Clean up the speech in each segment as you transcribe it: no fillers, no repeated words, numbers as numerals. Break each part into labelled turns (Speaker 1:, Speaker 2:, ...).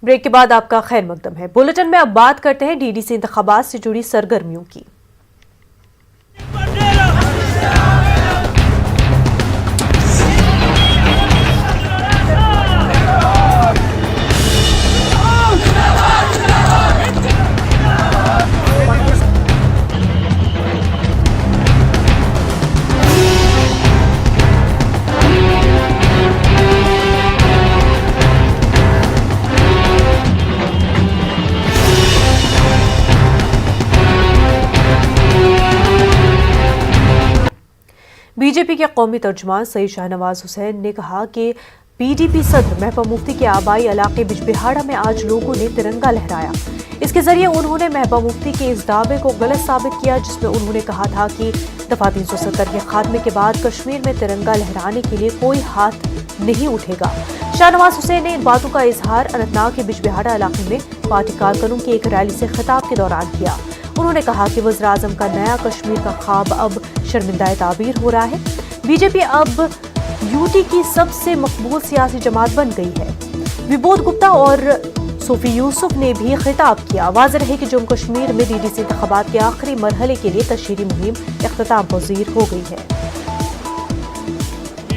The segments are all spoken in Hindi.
Speaker 1: ब्रेक के बाद आपका खैर मकदम है। बुलेटिन में अब बात करते हैं डीडीसी इंतखाबात से जुड़ी सरगर्मियों की। बीजेपी के कौमी तर्जुमान सईद शाहनवाज हुसैन ने कहा कि पीडीपी सदर महबूबा मुफ्ती के आबाई इलाके बिजबिहाड़ा में आज लोगों ने तिरंगा लहराया। इसके जरिए उन्होंने महबूबा मुफ्ती के इस दावे को गलत साबित किया जिसमें उन्होंने कहा था कि दफा 370 के खात्मे के बाद कश्मीर में तिरंगा लहराने के लिए कोई हाथ नहीं उठेगा। शाहनवाज हुसैन ने इन बातों का इजहार अनंतनाग के बिजबिहाड़ा इलाके में पार्टी कारकुनों की एक रैली से खिताब के दौरान किया। उन्होंने कहा कि वज़ीर-ए-आज़म का नया कश्मीर का ख्वाब अब शर्मिंदा ताबीर हो रहा है। बीजेपी अब यूटी की सबसे मकबूल सियासी जमात बन गई है। विबोध गुप्ता और सूफी यूसुफ ने भी खिताब किया। वाज़ेह है कि जम्मू कश्मीर में डीडीसी इंतखाबात के आखिरी मरहले के लिए तशहीरी मुहिम इख्तिताम पज़ीर हो गई है।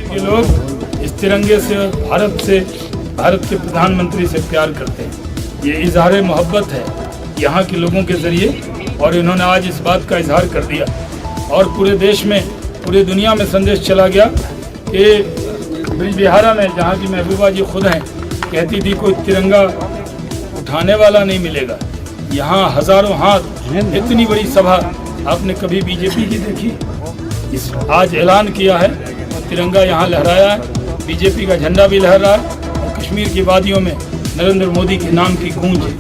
Speaker 2: ये लोग इस तिरंगे से भारत के प्रधानमंत्री से प्यार करते हैं। ये इजहार मोहब्बत है यहाँ के लोगों के जरिए, और इन्होंने आज इस बात का इजहार कर दिया और पूरे देश में, पूरी दुनिया में संदेश चला गया कि बिजबिहाड़ा में, जहाँ की महबूबा जी खुद हैं, कहती थी कोई तिरंगा उठाने वाला नहीं मिलेगा। यहाँ हजारों हाथ, इतनी बड़ी सभा आपने कभी बीजेपी की देखी? इस आज ऐलान किया है, तिरंगा यहाँ लहराया है, बीजेपी का झंडा भी लहरा है और कश्मीर की वादियों में नरेंद्र मोदी के नाम की गूंज है।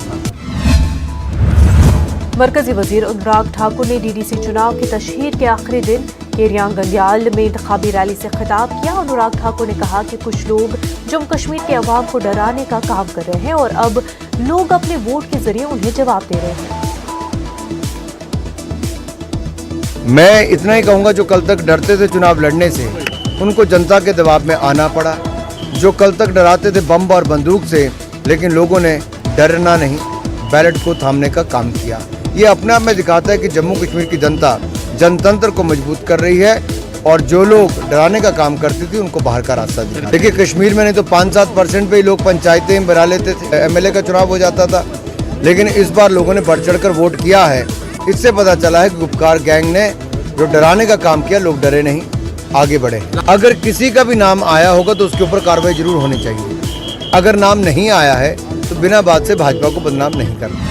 Speaker 1: मरकजी वजीर अनुराग ठाकुर ने डीडीसी चुनाव की तशहीर के आखिरी दिन केरियांग गंदियाल में इंतखाबी रैली से खिताब किया। अनुराग ठाकुर ने कहा कि कुछ लोग जम्मू कश्मीर के अवाम को डराने का काम कर रहे हैं और अब लोग अपने वोट के जरिए उन्हें जवाब दे रहे हैं।
Speaker 3: मैं इतना ही कहूँगा, जो कल तक डरते थे चुनाव लड़ने से, उनको जनता के दबाव में आना पड़ा। जो कल तक डराते थे बम और बंदूक से, लेकिन लोगों ने डरना नहीं, बैलेट को थामने का काम किया। ये अपने आप में दिखाता है कि जम्मू कश्मीर की जनता जनतंत्र को मजबूत कर रही है और जो लोग डराने का काम करती थी उनको बाहर का रास्ता दिखा। देखिए, कश्मीर में नहीं तो 5-7% पे ही लोग पंचायतें बना लेते थे, एमएलए का चुनाव हो जाता था, लेकिन इस बार लोगों ने बढ़ चढ़कर वोट किया है। इससे पता चला है कि गुपकार गैंग ने जो डराने का काम किया, लोग डरे नहीं, आगे बढ़े। अगर किसी का भी नाम आया होगा तो उसके ऊपर कार्रवाई जरूर होनी चाहिए। अगर नाम नहीं आया है तो बिना बात से भाजपा को बदनाम नहीं करना।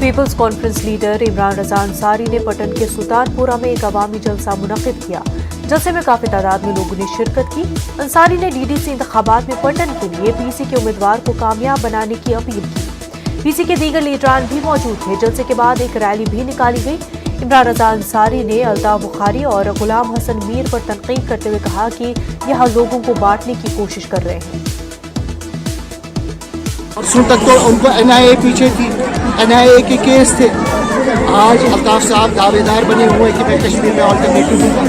Speaker 1: पीपल्स कॉन्फ्रेंस लीडर इमरान रजा अंसारी ने पटन के सुल्तानपुरा में एक अवामी जलसा मुनक्किद किया। जलसे में काफी तादाद में लोगों ने शिरकत की। अंसारी ने डीडीसी इंतखाबात में पटन के लिए पीसी के उम्मीदवार को कामयाब बनाने की अपील की। पीसी के दीगर लीडरान भी मौजूद थे। जलसे के बाद एक रैली भी निकाली गई। इमरान रजा अंसारी ने अल्ताफ बुखारी और गुलाम हसन मीर पर तनकीद करते हुए कहा कि यहाँ लोगों को बांटने की कोशिश कर रहे हैं।
Speaker 4: परसों तक तो उनको एनआईए पीछे थी, एनआईए के केस थे। आज अल्ताफ साहब दावेदार बने हुए कि मैं कश्मीर में ऑल्टरनेटिव दूंगा।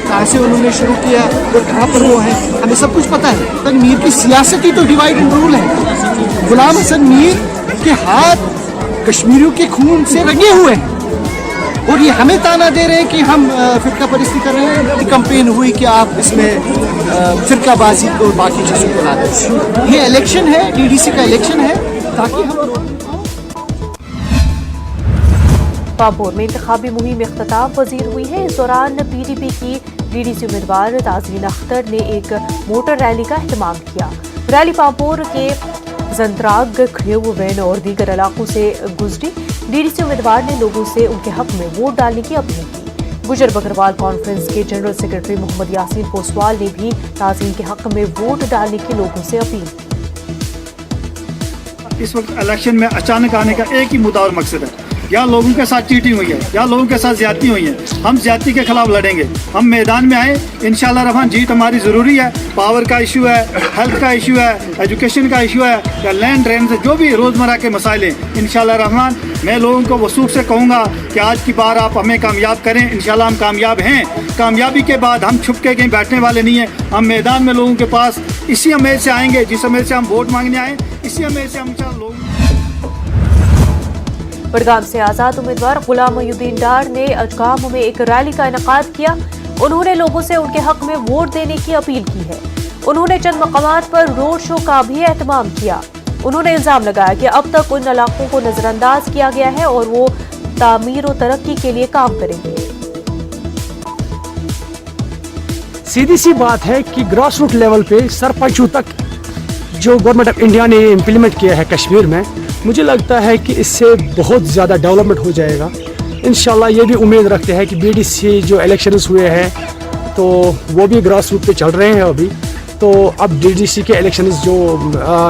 Speaker 4: कहाँ से उन्होंने शुरू किया, वो कहाँ पर वो है, हमें सब कुछ पता है। तो मीर की सियासत ही तो डिवाइड एंड रूल है। गुलाम हसन मीर के हाथ कश्मीरियों के खून से रंगे हुए हैं और ये हमें ताना दे रहे हैं कि हम फिरका परस्ती कर रहे हैं। कंपेन हुई कि आप इसमें फिरकाबाजी और बाकी चीज़ों को ला दें। ये इलेक्शन है, डीडीसी का इलेक्शन है, ताकि हम
Speaker 1: पापोर में इंतखाबी मुहिम इख्तिताम पज़ीर हुई है। इस दौरान पीडीपी की डीडीसी उम्मीदवार ताज़रीन अख्तर ने एक मोटर रैली का एहतमाम किया। रैली पापोर के जंतराग, खड़ेव, वैन और दीगर इलाकों से गुजरी। डीडीसी उम्मीदवार ने लोगों से उनके हक में वोट डालने की अपील की। गुजर बकरवाल कॉन्फ्रेंस के जनरल सेक्रेटरी मोहम्मद यासीन पोसवाल ने भी ताज़ीन के हक में वोट डालने की लोगों से अपील की।
Speaker 5: इस वक्त इलेक्शन में अचानक आने का एक ही मुद्दा और मकसद है, या लोगों के साथ चीटिंग हुई है या लोगों के साथ ज्यादती हुई है, हम ज्यादती के खिलाफ लड़ेंगे। हम मैदान में आए, इंशाल्लाह रहमान जीत हमारी ज़रूरी है। पावर का इशू है, हेल्थ का इशू है, एजुकेशन का इशू है या लैंड रेंट से जो भी रोज़मर्रा के मसाइल हैं, इंशाल्लाह रहमान मैं लोगों को वसूख से कहूँगा कि आज की बार आप हमें कामयाब करें। इंशाल्लाह हम कामयाब हैं। कामयाबी के बाद हम छुप के कहीं बैठने वाले नहीं हैं। हम मैदान में लोगों के पास इसी उम्मीद से आएंगे, जिस उम्मीद से हम वोट मांगने आए, इसी उम्मीद से हम इंशाल्लाह लोग।
Speaker 1: बडगाम से आजाद उम्मीदवार गुलाम मोहुद्दीन डार ने अजगाम में एक रैली का इनेकाद किया। उन्होंने लोगों से उनके हक में वोट देने की अपील की है। उन्होंने चंद मकामात पर रोड शो का भी एहतमाम किया। उन्होंने इल्जाम लगाया कि अब तक उन इलाकों को नजरअंदाज किया गया है और वो तामीर और तरक्की के लिए काम करेंगे।
Speaker 6: सीधी सी बात है कि ग्रास रूट लेवल पे सरपंचों तक जो गवर्नमेंट ऑफ इंडिया ने इम्प्लीमेंट किया है कश्मीर में, मुझे लगता है कि इससे बहुत ज़्यादा डेवलपमेंट हो जाएगा। इंशाल्लाह ये भी उम्मीद रखते हैं कि बीडीसी जो इलेक्शंस हुए हैं तो वो भी ग्रास रूट पे चल रहे हैं अभी, तो अब डीडीसी के इलेक्शंस जो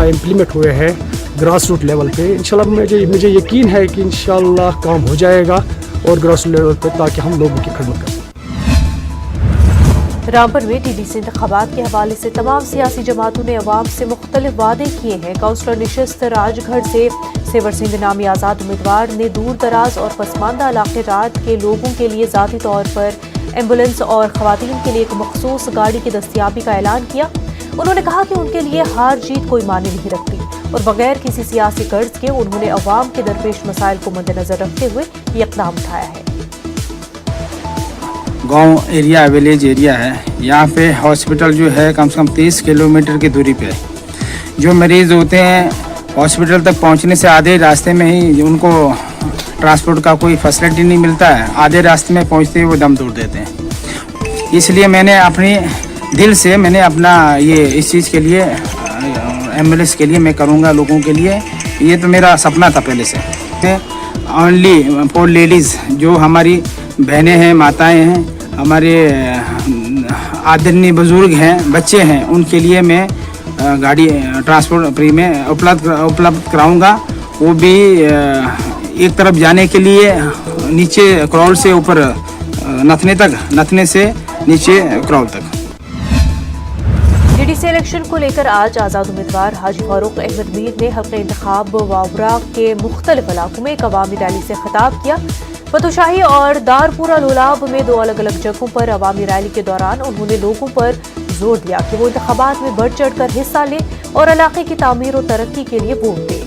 Speaker 6: इम्प्लीमेंट हुए हैं ग्रास रूट लेवल पे, इंशाल्लाह मुझे यकीन है कि इंशाल्लाह काम हो जाएगा और ग्रास रूट लेवल पे, ताकि हम लोगों की खिदमत करें।
Speaker 1: रामपुर में डीडीसी इंतखाबात के हवाले से तमाम सियासी जमातों ने अवाम से मुख्तलिफ वादे किए हैं। काउंसलर निशस्त राजगढ़ से सेवर सिंह नामी आज़ाद उम्मीदवार ने दूर दराज और पसमानदा इलाके रात के लोगों के लिए ज़ाती तौर पर एम्बुलेंस और खवातीन के लिए एक मखसूस गाड़ी की दस्तियाबी का ऐलान किया। उन्होंने कहा कि उनके लिए हार जीत कोई मायने नहीं रखती और बगैर किसी सियासी गर्ज के उन्होंने अवाम के दरपेश मसाइल को मद्देनजर रखते हुए ये इक़दाम उठाया है।
Speaker 7: गांव एरिया, विलेज एरिया है, यहाँ पे हॉस्पिटल जो है कम से कम 30 किलोमीटर की दूरी पे है। जो मरीज़ होते हैं हॉस्पिटल तक पहुँचने से आधे रास्ते में ही उनको ट्रांसपोर्ट का कोई फैसिलिटी नहीं मिलता है, आधे रास्ते में पहुँचते ही वो दम तोड़ देते हैं। इसलिए मैंने अपनी दिल से मैंने अपना ये इस चीज़ के लिए एम्बुलेंस के लिए मैं करूँगा लोगों के लिए। ये तो मेरा सपना था पहले से। ओनली फॉर लेडीज़, जो हमारी बहनें हैं, माताएं हैं, हमारे आदरणीय बुजुर्ग हैं, बच्चे हैं, उनके लिए मैं गाड़ी ट्रांसपोर्ट फ्री में उपलब्ध कराऊंगा। वो भी एक तरफ जाने के लिए नीचे क्रॉल से ऊपर नथने तक, नथने से नीचे क्रॉल तक।
Speaker 1: डीडीसी इलेक्शन को लेकर आज आज़ाद उम्मीदवार हाजी फारूक अहमद मीर ने हल्के इंतखाब वावरा के मुख्तलिफ इलाकों में एक अवामी रैली से खिताब किया। फतुशाही और दारपुरा लोलाब में दो अलग अलग जगहों पर अवामी रैली के दौरान उन्होंने लोगों पर जोर दिया कि वो इंतखाबात में बढ़ चढ़ कर हिस्सा लें और इलाके की तामीर और तरक्की के लिए वोट दें।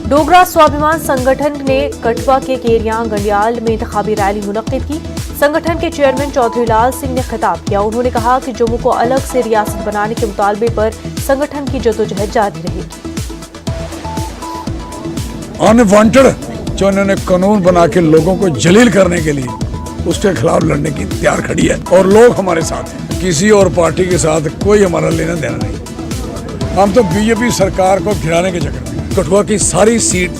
Speaker 1: डोगरा स्वाभिमान संगठन ने कठुआ के केरिया गंडियाल में इंतखाबी रैली मुनक्किद की। संगठन के चेयरमैन चौधरी लाल सिंह ने खिताब किया। उन्होंने कहा कि जम्मू को अलग से रियासत बनाने के मुतालबे पर संगठन की जद्दोजहद जारी रहेगी।
Speaker 8: अनवांटेड जो इन्होंने कानून बना के लोगों को जलील करने के लिए उसके खिलाफ लड़ने की तैयार खड़ी है और लोग हमारे साथ हैं। किसी और पार्टी के साथ कोई हमारा लेना देना नहीं। हम तो बीजेपी सरकार को गिराने के चक्कर में, कठुआ की सारी सीट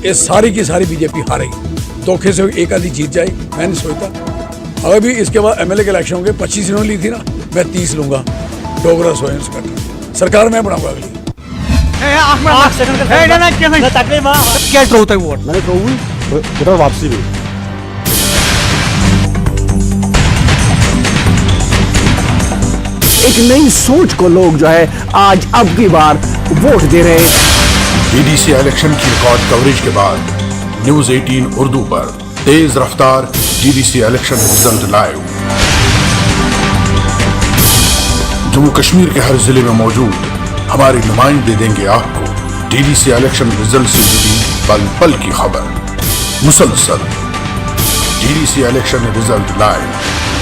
Speaker 8: ये सारी की सारी बीजेपी हारेगी। धोखे से एक आधी जीत जाए, मैं नहीं सोचता। अगर भी इसके बाद एमएलए के इलेक्शन होंगे, 25 इन्होंने ली थी ना, मैं 30 लूंगा। डोगरा स्वयं संगठन सरकार मैं बनाऊंगा अगली।
Speaker 6: क्या ड्रॉ होता है वोट? मैंने ड्रॉ हुई वापसी हुई। एक नई सोच को लोग जो है आज अब की बार वोट दे रहे हैं।
Speaker 9: डीडीसी इलेक्शन की रिकॉर्ड कवरेज के बाद न्यूज 18 उर्दू पर तेज रफ्तार DDC election result live. Jammu Kashmir के हर जिले में मौजूद हमारे नुमाइंदे देंगे आपको डीडीसी इलेक्शन रिजल्ट से जुड़ी पल पल की खबर मुसलसल। डीडीसी इलेक्शन रिजल्ट लाइव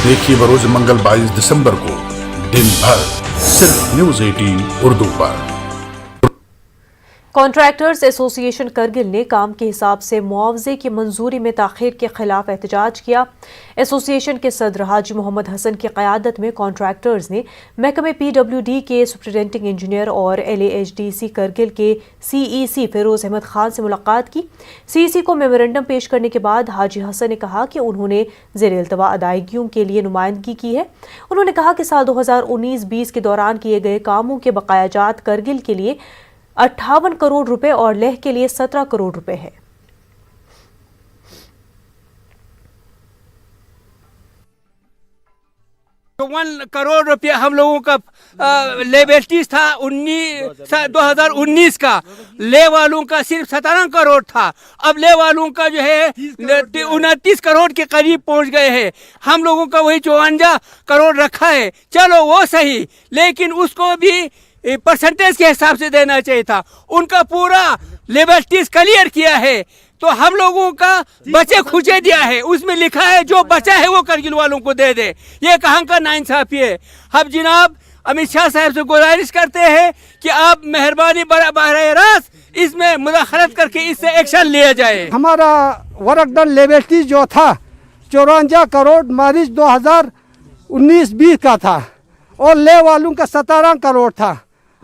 Speaker 9: देखिए बरोज मंगल 22 दिसंबर को दिन भर सिर्फ न्यूज 18 उर्दू पर।
Speaker 1: कॉन्ट्रैक्टर्स एसोसिएशन करगिल ने काम के हिसाब से मुआवजे की मंजूरी में ताखीर के खिलाफ एहतजाज किया। एसोसिएशन के सदर हाजी मोहम्मद हसन की क़यादत में कॉन्ट्रैक्टर्स ने महकमे PWD के सुपरिटेंडिंग इंजीनियर और LAHDC करगिल के CEC फिरोज अहमद खान से मुलाकात की। CEC को मेमोरेंडम पेश करने के बाद हाजी हसन ने कहा कि उन्होंने ज़ेर इल्तवा अदायगियों के लिए नुमाइंदगी की है। उन्होंने कहा कि साल 2019-20 के दौरान किए गए कामों के बकायाजात करगिल के लिए 58 करोड़ रुपए और लेह के लिए 17 करोड़ रुपए है।
Speaker 10: तो 1 करोड़ रुपये हम लोगों का लेबेल्टीज था 2019 का। ले वालों का सिर्फ 17 करोड़ था। अब ले वालों का जो है 29 करोड़ के करीब पहुंच गए हैं। हम लोगों का वही 54 करोड़ रखा है। चलो वो सही, लेकिन उसको भी परसेंटेज के हिसाब से देना चाहिए था। उनका पूरा लेबेल्टीज क्लियर किया है, तो हम लोगों का बचे खुचे दिया है। उसमें लिखा है जो बचा है वो करगिल वालों को दे दे। ये कहाँ का नाइंसाफी है। हम जनाब अमित शाह साहब से गुजारिश करते हैं कि आप मेहरबानी बराह रास्त इसमें मुदाखलत करके इससे एक्शन लिया जाए।
Speaker 6: हमारा वर्क डन लेबेल्टीज जो था 54 करोड़ मार्च 2019-20 का था और ले वालों का 17 करोड़ था।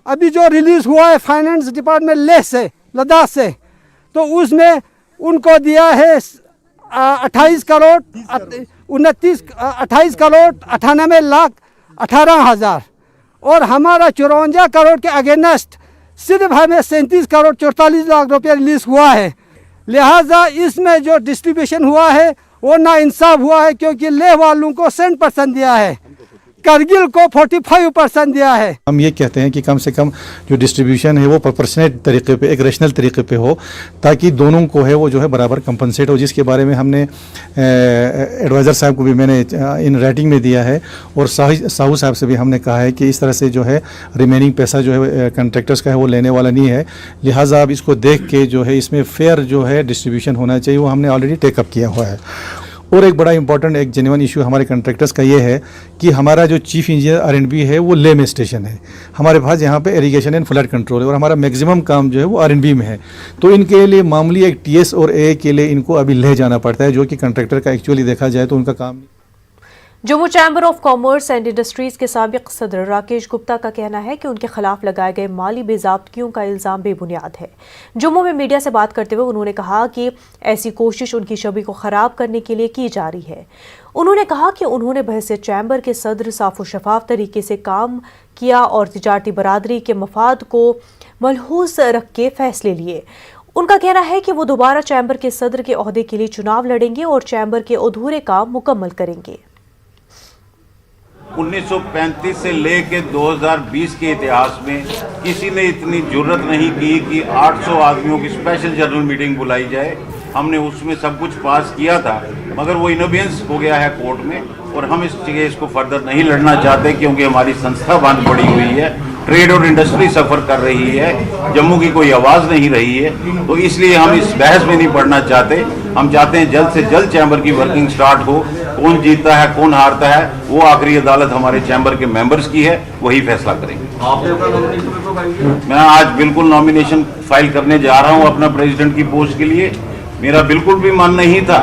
Speaker 6: अभी जो रिलीज हुआ है फाइनेंस डिपार्टमेंट लेह से, लद्दाख से, तो उसमें उनको दिया है 28 करोड़ 98 लाख 18,000 और हमारा 54 करोड़ के अगेंस्ट सिर्फ हमें 37 करोड़ 44 लाख रुपये रिलीज हुआ है। लिहाजा इसमें जो डिस्ट्रीब्यूशन हुआ है वो नाइंसाफ हुआ है, क्योंकि लेह वालों को 100% दिया है, करगिल को 45% दिया है।
Speaker 11: हम ये कहते हैं कि कम से कम जो डिस्ट्रीब्यूशन है वो प्रोपोर्शनेट तरीके पे, एक रेशनल तरीके पे हो, ताकि दोनों को है वो जो है बराबर कंपनसेट हो, जिसके बारे में हमने एडवाइज़र साहब को भी मैंने इन राइटिंग में दिया है और साहू साहब से भी हमने कहा है कि इस तरह से जो है रिमेनिंग पैसा जो है कंट्रैक्टर्स का है वो लेने वाला नहीं है। लिहाजा अब इसको देख के जो है इसमें फेयर जो है डिस्ट्रीब्यूशन होना चाहिए, वो हमने ऑलरेडी टेकअप किया हुआ है। और एक बड़ा इंपॉर्टेंट एक जेन्युइन इशू हमारे कंट्रैक्टर्स का ये है कि हमारा जो चीफ इंजीनियर R&B है वो ले में स्टेशन है। हमारे पास यहाँ पे इरिगेशन एंड फ्लड कंट्रोल है और हमारा मैक्सिमम काम जो है वो R&B में है। तो इनके लिए मामूली एक TS और AA के लिए इनको अभी ले जाना पड़ता है, जो कि कंट्रैक्टर का एक्चुअली देखा जाए तो उनका काम।
Speaker 1: Jammu chamber of commerce and industries के साबिक सदर राकेश गुप्ता का कहना है कि उनके खिलाफ लगाए गए माली बेज़ाब्तियों का इल्ज़ाम बेबुनियाद है। जम्मू में मीडिया से बात करते हुए उन्होंने कहा कि ऐसी कोशिश उनकी छवि को ख़राब करने के लिए की जा रही है। उन्होंने कहा कि उन्होंने बहैसियत चैम्बर के सदर साफ व शफाफ तरीके से काम किया और तिजारती बरादरी के मफाद को मलहूज़ रख के फैसले लिए। उनका कहना है कि वो दोबारा चैम्बर के सदर के ओहदे के लिए चुनाव लड़ेंगे और चैम्बर के अधूरे काम मुकम्मल करेंगे।
Speaker 12: 1935 से लेके 2020 के इतिहास में किसी ने इतनी जुर्रत नहीं की कि 800 आदमियों की स्पेशल जनरल मीटिंग बुलाई जाए। हमने उसमें सब कुछ पास किया था, मगर वो इनोबियंस हो गया है कोर्ट में और हम इस केस को फर्दर नहीं लड़ना चाहते, क्योंकि हमारी संस्था बंद पड़ी हुई है, ट्रेड और इंडस्ट्री सफ़र कर रही है, जम्मू की कोई आवाज़ नहीं रही है। तो इसलिए हम इस बहस में नहीं पड़ना चाहते। हम चाहते हैं जल्द से जल्द चैम्बर की वर्किंग स्टार्ट हो। कौन जीतता है कौन हारता है वो आखिरी अदालत हमारे चैम्बर के मेंबर्स की है, वही फैसला करेंगे। मैं आज बिल्कुल नॉमिनेशन फाइल करने जा रहा हूं अपना प्रेसिडेंट की पोस्ट के लिए। मेरा बिल्कुल भी मन नहीं था,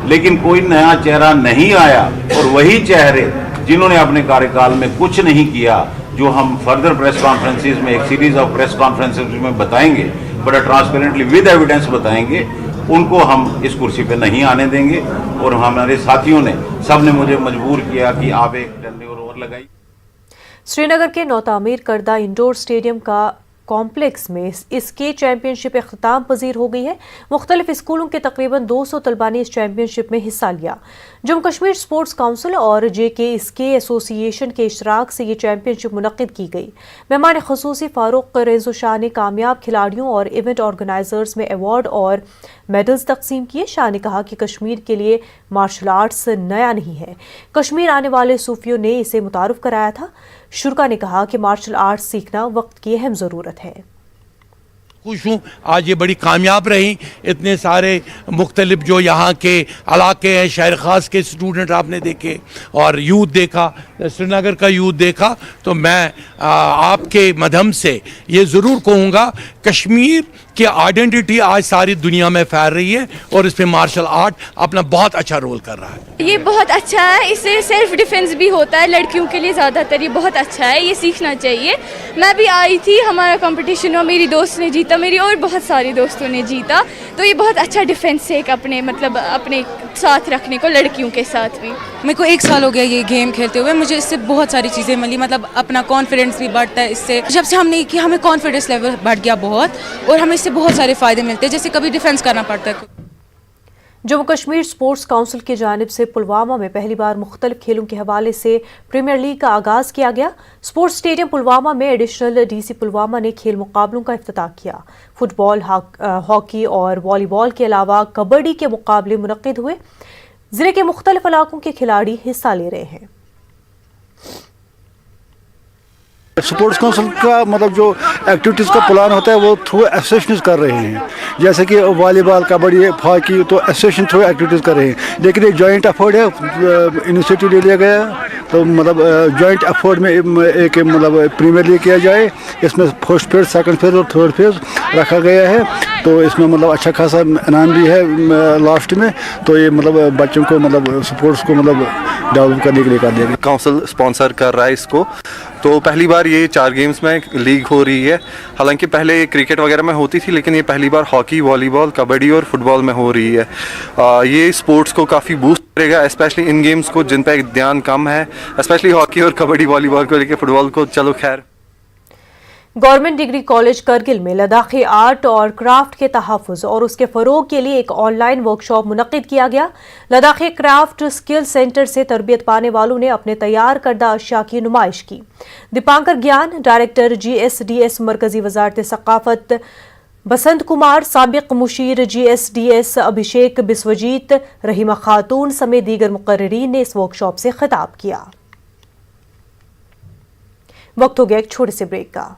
Speaker 12: लेकिन कोई नया चेहरा नहीं आया और वही चेहरे जिन्होंने अपने कार्यकाल में कुछ नहीं किया, जो हम फर्दर प्रेस कॉन्फ्रेंसेज में, एक सीरीज ऑफ प्रेस कॉन्फ्रेंसेज में बताएंगे, बड़ा ट्रांसपेरेंटली विद एविडेंस बताएंगे, उनको हम इस कुर्सी पे नहीं आने देंगे। और हमारे साथियों ने सब ने मुझे मजबूर किया कि आप एक टेन्योर और लगाइए।
Speaker 1: श्रीनगर के नौतामीर करदा इंडोर स्टेडियम का कॉम्प्लेक्स में इसके चैंपियनशिप अख्ताम पजीर हो गई है। मुख्तलिफ स्कूलों के तकरीबन 200 तलबा ने इस चैंपियनशिप में हिस्सा लिया। जम्मू कश्मीर स्पोर्ट्स काउंसिल और JKSK एसोसिएशन के इश्तराक से ये चैंपियनशिप मुनक्किद की गई। मेहमान ख़ुसूसी फारूक रेज़ो शाह ने कामयाब खिलाड़ियों और इवेंट ऑर्गेनाइजर्स में अवार्ड और मेडल्स तकसीम किए। शाह ने कहा कि कश्मीर के लिए मार्शल आर्ट्स नया नहीं है, कश्मीर आने वाले सूफियों ने इसे मुतारुफ कराया था। शुरा ने कहा कि मार्शल आर्ट्स सीखना वक्त की अहम ज़रूरत है।
Speaker 13: खुश हूँ आज ये बड़ी कामयाब रही। इतने सारे मुख्तलिफ जो यहाँ के इलाके हैं, शहर ख़ास के स्टूडेंट आपने देखे और यूथ देखा, श्रीनगर का यूथ देखा, तो मैं आपके माध्यम से ये ज़रूर कहूँगा कश्मीर की आइडेंटिटी आज सारी दुनिया में फैल रही है और इस पे मार्शल आर्ट अपना बहुत अच्छा रोल कर रहा है।
Speaker 14: ये बहुत अच्छा है, इससे सेल्फ डिफेंस भी होता है लड़कियों के लिए ज़्यादातर, ये बहुत अच्छा है, ये सीखना चाहिए। मैं भी आई थी, हमारा कंपटीशन हुआ, मेरी दोस्त ने जीता, मेरी और बहुत सारी दोस्तों ने जीता, तो ये बहुत अच्छा डिफेंस है एक अपने मतलब अपने साथ रखने को लड़कियों के साथ भी।
Speaker 15: मेरे को 1 साल हो गया ये गेम खेलते हुए, मुझे इससे बहुत सारी चीज़ें मिली, मतलब अपना कॉन्फिडेंस भी बढ़ता है इससे। जब से हमने किया हमें कॉन्फिडेंस लेवल बढ़ गया बहुत, और हमें इससे बहुत सारे फ़ायदे मिलते हैं, जैसे कभी डिफेंस करना पड़ता है।
Speaker 1: जम्मू कश्मीर स्पोर्ट्स काउंसिल की जानिब से पुलवामा में पहली बार मुख्तलिफ खेलों के हवाले से प्रीमियर लीग का आगाज़ किया गया। स्पोर्ट्स स्टेडियम पुलवामा में एडिशनल डीसी पुलवामा ने खेल मुकाबलों का इफ्तिताह किया। फुटबॉल, हॉकी और वॉलीबॉल के अलावा कबड्डी के मुकाबले मुनक्किद हुए। जिले के मुख्तलिफ इलाकों के खिलाड़ी हिस्सा ले रहे हैं।
Speaker 5: स्पोर्ट्स काउंसिल का मतलब जो एक्टिविटीज़ का प्लान होता है वो थ्रू एसोसिएशन कर रहे हैं, जैसे कि वॉलीबॉल, कबड्डी, हॉकी, तो एसोसिएशन थ्रू एक्टिविटीज़ कर रहे हैं। लेकिन एक जॉइंट एफर्ट है, इनिशिएटिव ले लिया गया, तो मतलब जॉइंट एफर्ट में एक मतलब प्रीमियर लीग किया जाए। इसमें फर्स्ट फेज, सेकंड फेज और थर्ड फेज रखा गया है, तो इसमें मतलब अच्छा खासा इनाम भी है लास्ट में। तो ये मतलब बच्चों को मतलब स्पोर्ट्स को मतलब डेवलप करने के लिए कर दिया गया।
Speaker 16: काउंसिल स्पॉन्सर कर रहा है इसको, तो पहली बार ये 4 गेम्स में लीग हो रही है। हालांकि पहले क्रिकेट वगैरह में होती थी, लेकिन ये पहली बार हॉकी, वॉलीबॉल, कबड्डी और फुटबॉल में हो रही है। ये स्पोर्ट्स को काफ़ी बूस्ट करेगा, स्पेशली इन गेम्स को जिन पर ध्यान कम है, स्पेशली हॉकी और कबड्डी, वॉलीबॉल को लेकर। फुटबॉल को चलो खैर।
Speaker 1: गवर्नमेंट डिग्री कॉलेज करगिल में लद्दाखी आर्ट और क्राफ्ट के तहफ़्फ़ुज़ और उसके फ़रोग़ के लिए एक ऑनलाइन वर्कशॉप मुनक़्क़िद किया गया। लद्दाखी क्राफ्ट स्किल सेंटर से तरबियत पाने वालों ने अपने तैयार करदा अशिया की नुमाइश की। दीपांकर ज्ञान, डायरेक्टर GSDS मरकज़ी वज़ारत सक़ाफ़त, बसंत कुमार, साबिक़ मुशीर GSDS अभिषेक बिस्वजीत, रहीमा खातून समेत दीगर मुक़र्रिरीन ने इस वर्कशॉप से खिताब किया। वक्त हो गया एक छोटे से ब्रेक का।